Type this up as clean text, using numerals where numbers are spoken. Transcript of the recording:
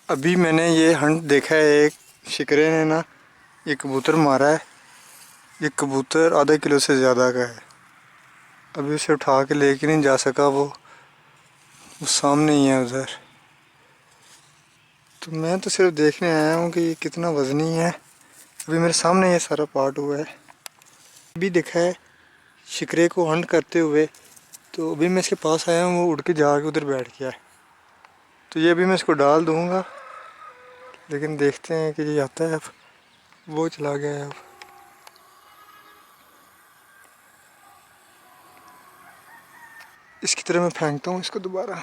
अभी मैंने ये हंट देखा है, एक शिकरे ने ना ये कबूतर मारा है। ये कबूतर आधा किलो से ज़्यादा का है। अभी उसे उठा के लेके नहीं जा सका, वो सामने ही है उधर। तो मैं तो सिर्फ देखने आया हूँ कि ये कितना वज़नी है। अभी मेरे सामने ये सारा पार्ट हुआ है। अभी देखा है शिकरे को हंट करते हुए, तो अभी मैं इसके पास आया हूँ, वो उड़ के जाके उधर बैठ गया है। तो ये अभी मैं इसको डाल दूँगा, लेकिन देखते हैं कि ये आता है। अब वो चला गया है। अब इसकी तरह मैं फेंकता हूँ इसको दोबारा।